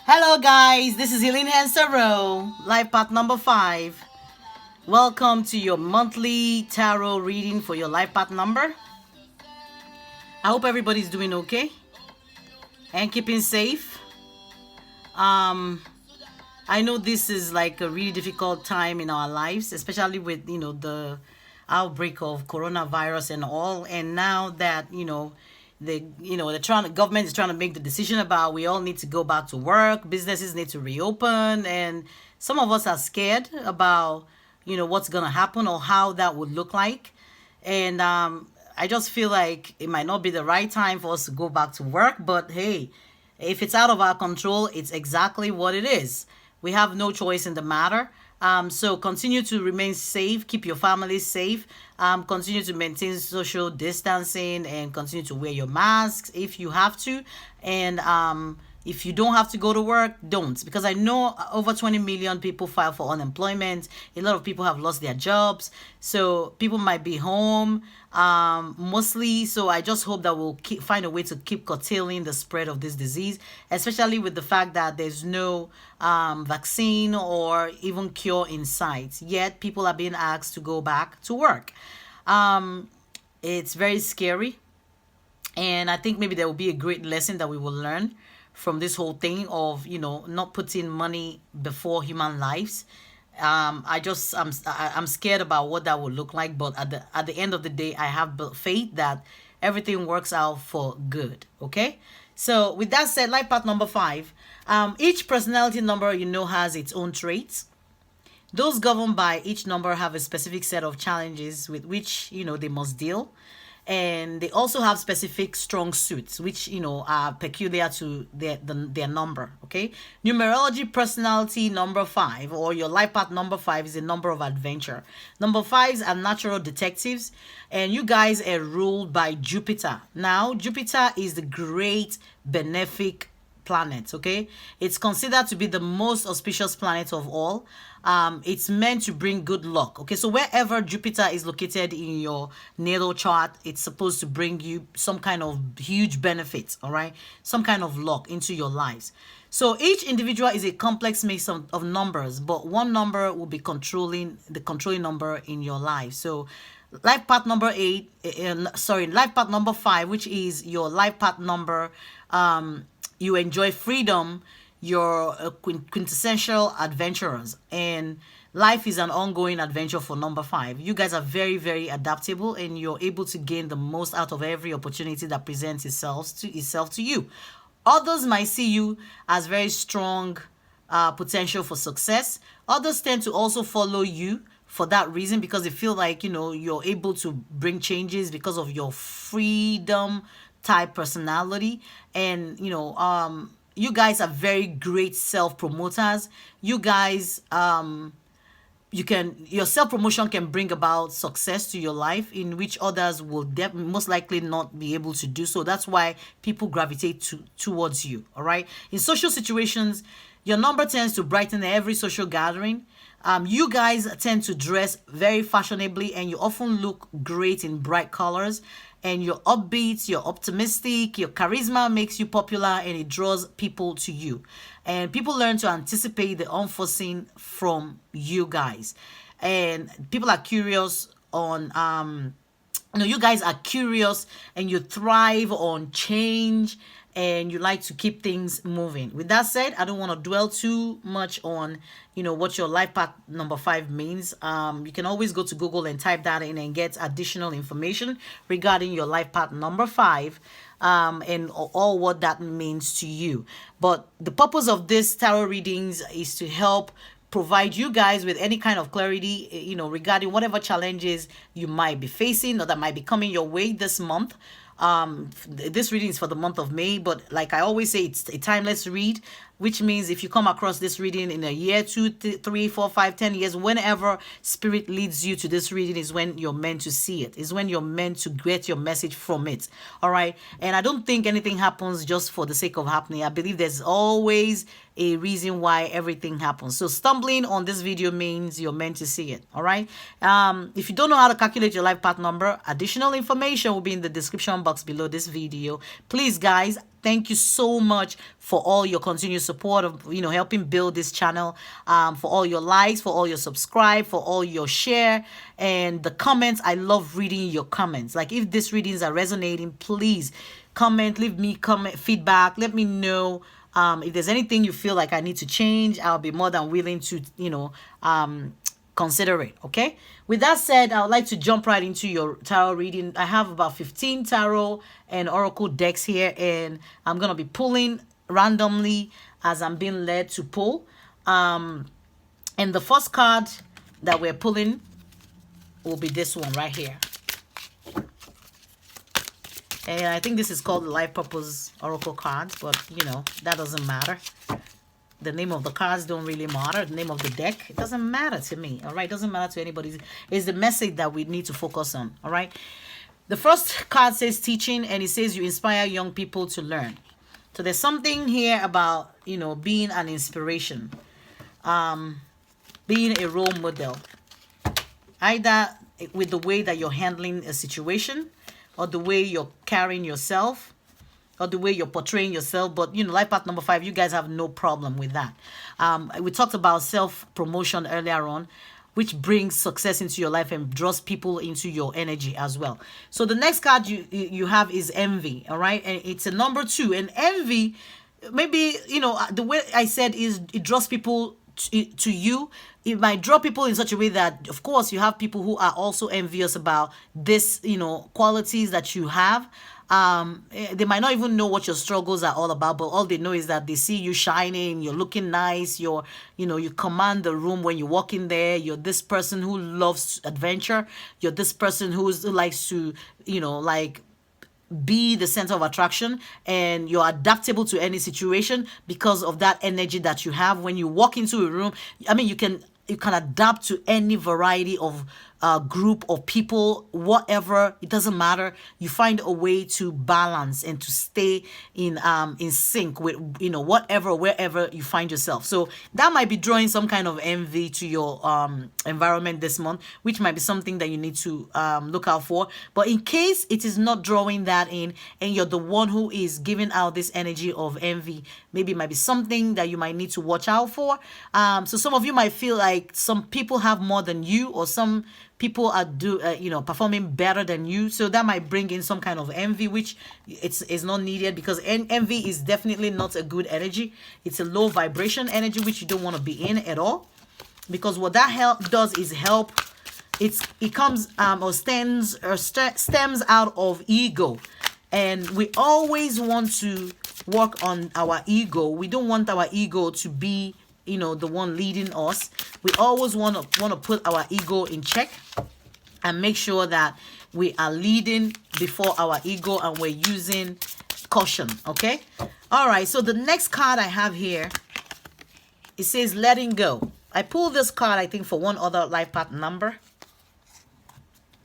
Hello guys, this is Eileen Hansaro, life path number 5. Welcome to your monthly tarot reading for your life path number. I hope everybody's doing okay and keeping safe. I know this is like a really difficult time in our lives, especially with the outbreak of coronavirus and all. And now that the government is trying to make the decision about we all need to go back to work, businesses need to reopen, and some of us are scared about what's gonna happen or how that would look like. And I just feel like it might not be the right time for us to go back to work, but hey, if it's out of our control, it's exactly what it is. We have no choice in the matter. So continue to remain safe, keep your family safe, continue to maintain social distancing, and continue to wear your masks if you have to. And if you don't have to go to work, don't. Because I know over 20 million people file for unemployment. A lot of people have lost their jobs. So people might be home mostly. So I just hope that we'll find a way to keep curtailing the spread of this disease, especially with the fact that there's no vaccine or even cure in sight. Yet people are being asked to go back to work. It's very scary. And I think maybe there will be a great lesson that we will learn from this whole thing of not putting money before human lives. I'm scared about what that would look like, but at the end of the day, I have faith that everything works out for good. Okay, so with that said, life path number 5. Each personality number has its own traits. Those governed by each number have a specific set of challenges with which they must deal, and they also have specific strong suits which are peculiar to their number. Okay, numerology personality number 5, or your life path number 5, is a number of adventure. Number 5s are natural detectives, and you guys are ruled by Jupiter. Now Jupiter is the great benefic planet. Okay, it's considered to be the most auspicious planet of all. It's meant to bring good luck. Okay, so wherever Jupiter is located in your natal chart, it's supposed to bring you some kind of huge benefits. All right, some kind of luck into your lives. So each individual is a complex mix of numbers, but one number will be controlling number in your life. So life path number 8, life path number 5, which is your life path number, you enjoy freedom. You're a quintessential adventurers, and life is an ongoing adventure for number 5. You guys are very, very adaptable, and you're able to gain the most out of every opportunity that presents itself to you. Others might see you as very strong potential for success. Others tend to also follow you for that reason, because they feel like you're able to bring changes because of your freedom type personality. And you guys are very great self-promoters. You guys, your self-promotion can bring about success to your life in which others will most likely not be able to do so. That's why people gravitate towards you. All right. In social situations, your number tends to brighten every social gathering. You guys tend to dress very fashionably, and you often look great in bright colors. And you're upbeat, you're optimistic, your charisma makes you popular, and it draws people to you. And people learn to anticipate the unforeseen from you guys. And people are curious on, you guys are curious, and you thrive on change, and you like to keep things moving. With that said, I don't want to dwell too much on what your life path number 5 means. You can always go to Google and type that in and get additional information regarding your life path number 5, and all what that means to you. But the purpose of this tarot readings is to help provide you guys with any kind of clarity regarding whatever challenges you might be facing or that might be coming your way this month. This reading is for the month of May, but like I always say, it's a timeless read, which means if you come across this reading in a year, 2, 3, 4, 5, 10 years, whenever spirit leads you to this reading is when you're meant to see it, is when you're meant to get your message from it. All right. And I don't think anything happens just for the sake of happening. I believe there's always a reason why everything happens. So stumbling on this video means you're meant to see it. All right. If you don't know how to calculate your life path number, additional information will be in the description box below this video. Please, guys, Thank you so much for all your continued support of, helping build this channel, for all your likes, for all your subscribe, for all your share, and the comments. I love reading your comments. Like, if these readings are resonating, please comment, leave me comment feedback. Let me know if there's anything you feel like I need to change. I'll be more than willing to, consider it. Okay, with that said, I would like to jump right into your tarot reading. I have about 15 tarot and oracle decks here, and I'm gonna be pulling randomly as I'm being led to pull. And the first card that we're pulling will be this one right here, and I think this is called the Life Purpose Oracle cards, but that doesn't matter. The name of the cards don't really matter. The name of the deck, it doesn't matter to me. All right, it doesn't matter to anybody. It's the message that we need to focus on. All right, the first card says teaching, and it says you inspire young people to learn. So there's something here about being an inspiration, being a role model, either with the way that you're handling a situation, or the way you're carrying yourself, or the way you're portraying yourself. But life path number 5, you guys have no problem with that. We talked about self-promotion earlier on, which brings success into your life and draws people into your energy as well. So the next card you have is envy. All right, and it's a number 2. And envy, maybe the way I said is it draws people to you. It might draw people in such a way that, of course, you have people who are also envious about this qualities that you have. They might not even know what your struggles are all about, but all they know is that they see you shining, you're looking nice, you command the room when you walk in there. You're this person who loves adventure. You're this person who likes to be the center of attraction, and you're adaptable to any situation because of that energy that you have. When you walk into a room, I mean, you can adapt to any variety of group of people, whatever, it doesn't matter. You find a way to balance and to stay in sync with wherever you find yourself. So that might be drawing some kind of envy to your environment this month, which might be something that you need to look out for. But in case it is not drawing that in, and you're the one who is giving out this energy of envy, maybe it might be something that you might need to watch out for. So some of you might feel like some people have more than you, or some people are performing better than you. So that might bring in some kind of envy, which is not needed, because envy is definitely not a good energy. It's a low vibration energy, which you don't want to be in at all, because what that does is help. It comes or stems out of ego, and we always want to work on our ego. We don't want our ego to be the one leading us. We always want to put our ego in check and make sure that we are leading before our ego, and we're using caution. Okay, all right, so the next card I have here, it says letting go. I pulled this card, I think, for one other life path number.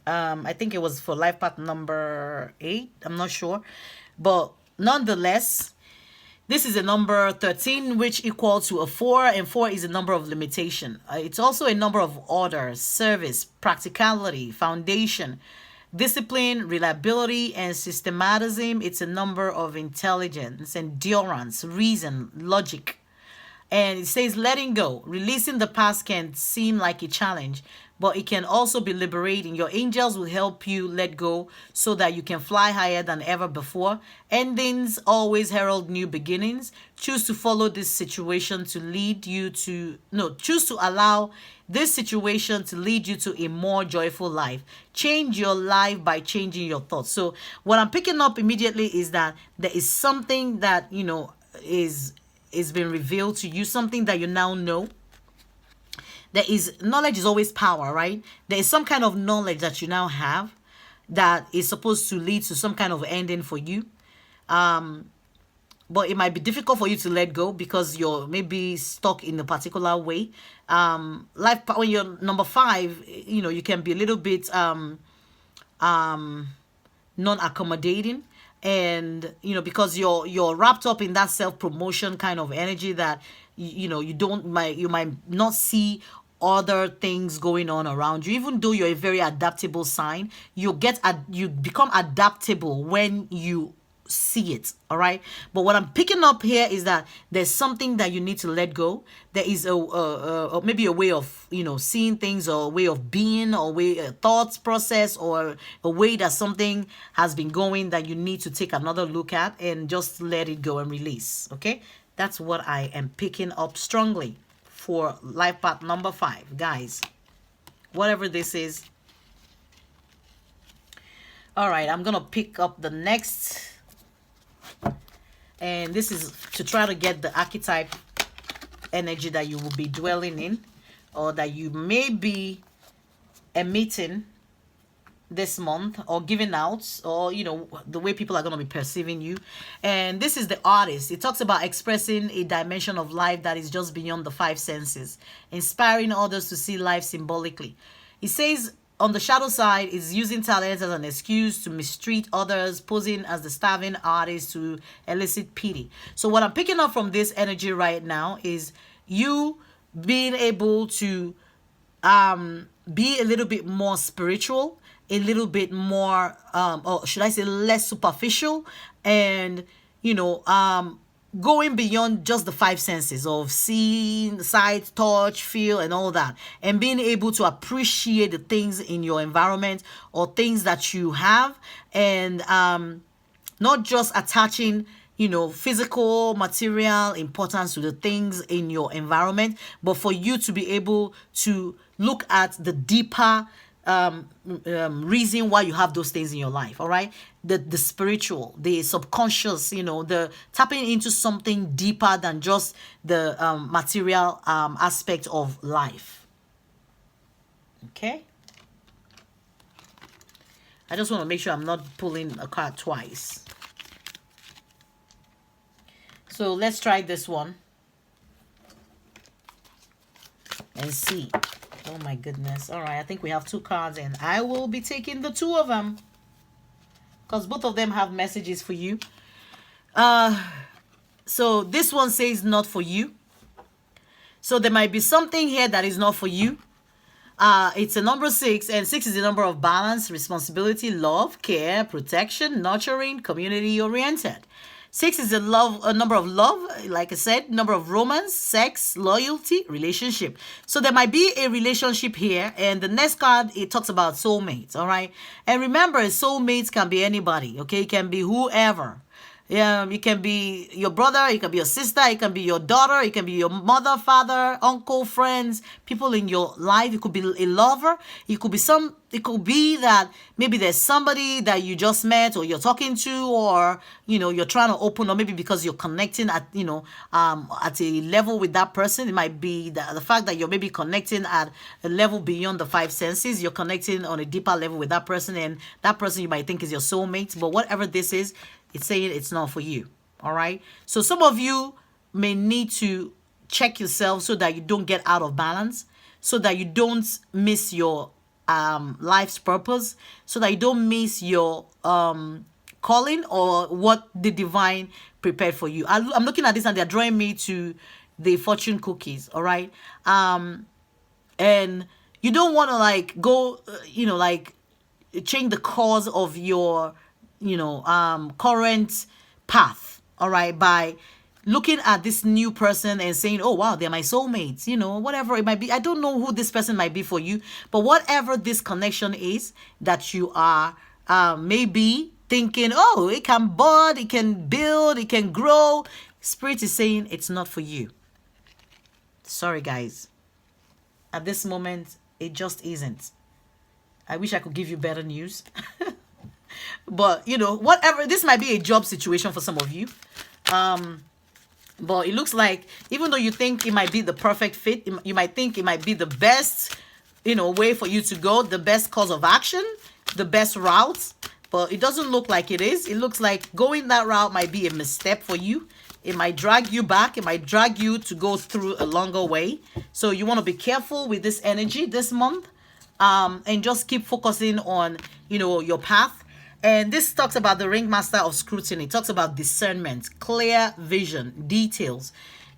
I think it was for life path number 8, I'm not sure, but nonetheless, this is a number 13, which equals to a 4, and 4 is a number of limitation. It's also a number of order, service, practicality, foundation, discipline, reliability, and systematism. It's a number of intelligence, endurance, reason, logic. And it says letting go. Releasing the past can seem like a challenge, but it can also be liberating. Your angels will help you let go so that you can fly higher than ever before. Endings always herald new beginnings. Choose to follow this situation to lead you to, choose to allow this situation to lead you to a more joyful life. Change your life by changing your thoughts. So what I'm picking up immediately is that there is something that, is been revealed to you, something that you now know. Knowledge is always power, right? There is some kind of knowledge that you now have that is supposed to lead to some kind of ending for you. But it might be difficult for you to let go because you're maybe stuck in a particular way. When you're number 5, you can be a little bit non-accommodating. And because you're wrapped up in that self-promotion kind of energy that you might not see other things going on around you. Even though you're a very adaptable sign, you become adaptable when you see it. All right. But what I'm picking up here is that there's something that you need to let go. There is maybe a way of, seeing things, or a way of being, or a thoughts process, or a way that something has been going that you need to take another look at and just let it go and release. Okay. That's what I am picking up strongly for life path number 5, guys. Whatever this is. All right, I'm gonna pick up the next, and this is to try to get the archetype energy that you will be dwelling in, or that you may be emitting this month, or giving out, or the way people are going to be perceiving you. And this is the artist. It talks about expressing a dimension of life that is just beyond the 5 senses, inspiring others to see life symbolically. It says on the shadow side is using talent as an excuse to mistreat others, posing as the starving artist to elicit pity. So what I'm picking up from this energy right now is you being able to be a little bit more spiritual, a little bit more, or should I say less superficial, and, going beyond just the 5 senses of seeing, sight, touch, feel, and all that, and being able to appreciate the things in your environment or things that you have, and not just attaching physical, material importance to the things in your environment, but for you to be able to look at the deeper reason why you have those things in your life. All right, the spiritual, the subconscious, the tapping into something deeper than just the material aspect of life. Okay, I just want to make sure I'm not pulling a card twice. So let's try this one and see. Oh my goodness. All right, I think we have 2 cards, and I will be taking the 2 of them because both of them have messages for you. So this one says not for you. So there might be something here that is not for you. It's a number 6, and 6 is the number of balance, responsibility, love, care, protection, nurturing, community oriented. 6 is a number of love, like I said, number of romance, sex, loyalty, relationship. So there might be a relationship here, and the next card, it talks about soulmates, all right? And remember, soulmates can be anybody, okay? It can be whoever. It can be your brother, it can be your sister, it can be your daughter, it can be your mother, father, uncle, friends, people in your life. It could be a lover. It could be that maybe there's somebody that you just met or you're talking to, or you're trying to open, or maybe because you're connecting at at a level with that person. It might be the fact that you're maybe connecting at a level beyond the 5 senses. You're connecting on a deeper level with that person, and that person you might think is your soulmate. But whatever this is, it's saying it's not for you. All right. So some of you may need to check yourself so that you don't get out of balance, so that you don't miss your life's purpose, so that you don't miss your calling or what the divine prepared for you. I'm looking at this, and they're drawing me to the fortune cookies. All right. And you don't want to go, change the course of your current path, all right, by looking at this new person and saying, oh wow, they're my soulmates, whatever it might be. I don't know who this person might be for you, but whatever this connection is that you are maybe thinking, oh, it can bud, it can build, it can grow, Spirit is saying it's not for you. Sorry guys, at this moment it just isn't. I wish I could give you better news. But whatever, this might be a job situation for some of you, but it looks like, even though you think it might be the perfect fit, you might think it might be the best way for you to go, the best course of action, the best route, but it doesn't look like it is. It looks like going that route might be a misstep for you. It might drag you back. It might drag you to go through a longer way. So you want to be careful with this energy this month, and just keep focusing on your path. And this talks about the ringmaster of scrutiny. It talks about discernment, clear vision, details.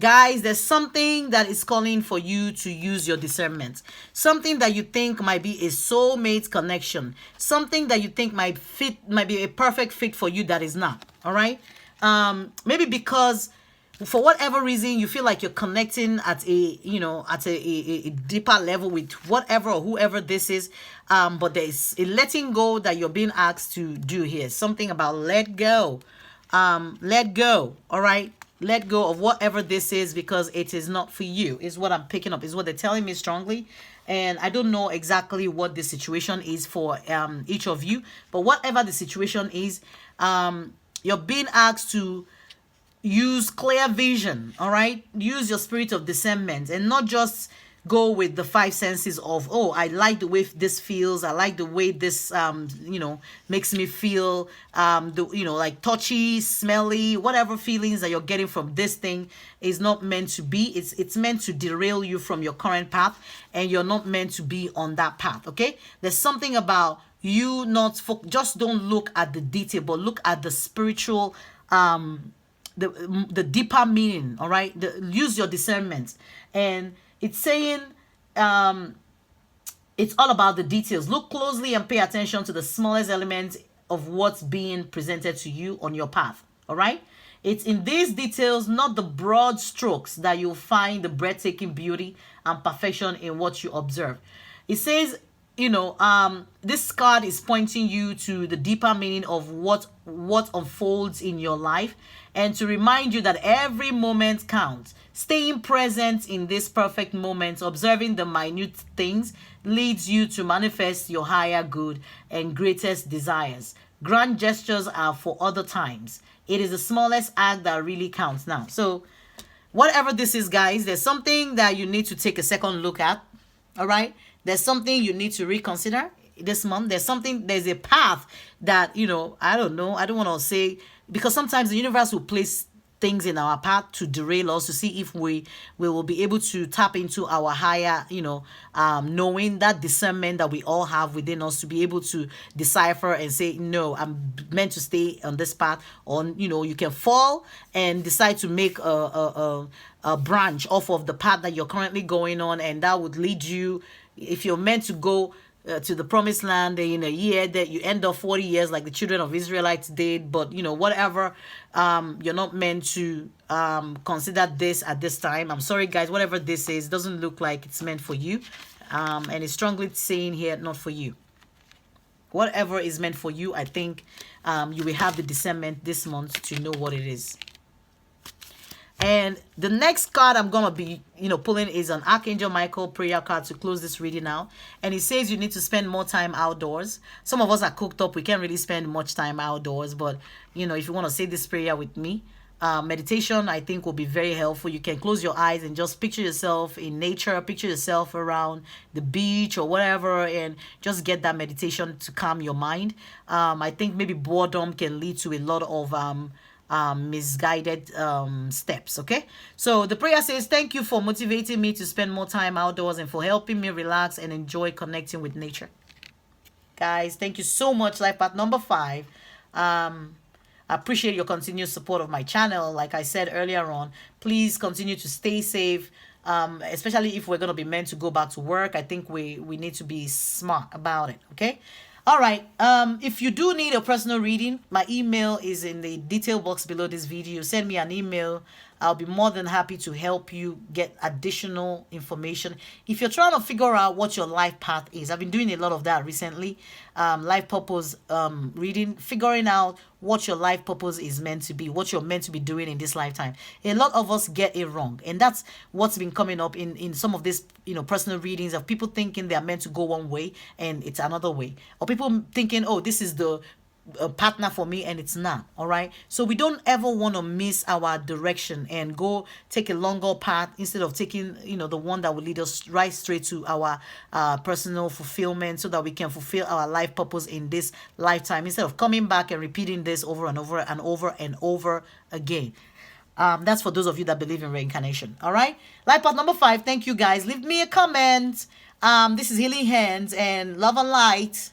Guys, there's something that is calling for you to use your discernment. Something that you think might be a soulmate connection. Something that you think might be a perfect fit for you that is not. All right? Maybe because for whatever reason you feel like you're connecting at a deeper level with whatever or whoever this is, but there's a letting go that you're being asked to do here. Something about let go. Let go. All right, let go of whatever this is, because it is not for you, is what I'm picking up, is what they're telling me strongly. And I don't know exactly what the situation is for each of you, but whatever the situation is, you're being asked to use clear vision. All right, use your spirit of discernment and not just go with the five senses of, oh, I like the way this feels, I like the way this makes me feel, like touchy, smelly, whatever feelings that you're getting from this thing is not meant to be. It's meant to derail you from your current path, and you're not meant to be on that path. Okay, there's something about you not just don't look at the detail, but look at the spiritual, the deeper meaning. All right, use your discernment. And it's saying it's all about the details. Look closely and pay attention to the smallest elements of what's being presented to you on your path. All right, it's in these details, not the broad strokes, that you'll find the breathtaking beauty and perfection in what you observe. It says, this card is pointing you to the deeper meaning of what unfolds in your life, and to remind you that every moment counts. Staying present in this perfect moment, observing the minute things, leads you to manifest your higher good and greatest desires. Grand gestures are for other times. It is the smallest act that really counts now. So whatever this is, guys, there's something that you need to take a second look at. All right, there's something you need to reconsider this month. There's a path that, I don't know, I don't want to say, because sometimes the universe will place things in our path to derail us, to see if we will be able to tap into our higher, knowing, that discernment that we all have within us, to be able to decipher and say, no, I'm meant to stay on this path. Or, you can fall and decide to make a branch off of the path that you're currently going on, and that would lead you, if you're meant to go to the promised land in a year, that you end up 40 years like the children of Israelites did. But whatever, you're not meant to consider this at this time. I'm sorry, guys, whatever this is doesn't look like it's meant for you, and it's strongly saying here, not for you. Whatever is meant for you, I think you will have the discernment this month to know what it is. And the next card I'm going to be, pulling is an Archangel Michael prayer card to close this reading out. And it says you need to spend more time outdoors. Some of us are cooked up. We can't really spend much time outdoors. But, if you want to say this prayer with me, meditation, I think, will be very helpful. You can close your eyes and just picture yourself in nature. Picture yourself around the beach or whatever, and just get that meditation to calm your mind. I think maybe boredom can lead to a lot of misguided steps. Okay, so the prayer says, thank you for motivating me to spend more time outdoors and for helping me relax and enjoy connecting with nature. Guys, thank you so much. Life path number 5. I appreciate your continued support of my channel. Like I said earlier on, please continue to stay safe, especially if we're going to be meant to go back to work. I think we need to be smart about it. Okay. All right, if you do need a personal reading, my email is in the detail box below this video. Send me an email. I'll be more than happy to help you get additional information. If you're trying to figure out what your life path is, I've been doing a lot of that recently. Life purpose reading, figuring out what your life purpose is meant to be, what you're meant to be doing in this lifetime. A lot of us get it wrong, and that's what's been coming up in some of these personal readings, of people thinking they are meant to go one way and it's another way, or people thinking, oh, this is the partner for me, and it's not. All right, so we don't ever want to miss our direction and go take a longer path instead of taking the one that will lead us right straight to our personal fulfillment, so that we can fulfill our life purpose in this lifetime, instead of coming back and repeating this over and over and over and over again. That's for those of you that believe in reincarnation. All right, life path number 5. Thank you, guys. Leave me a comment. This is Healing Hands, and love and light.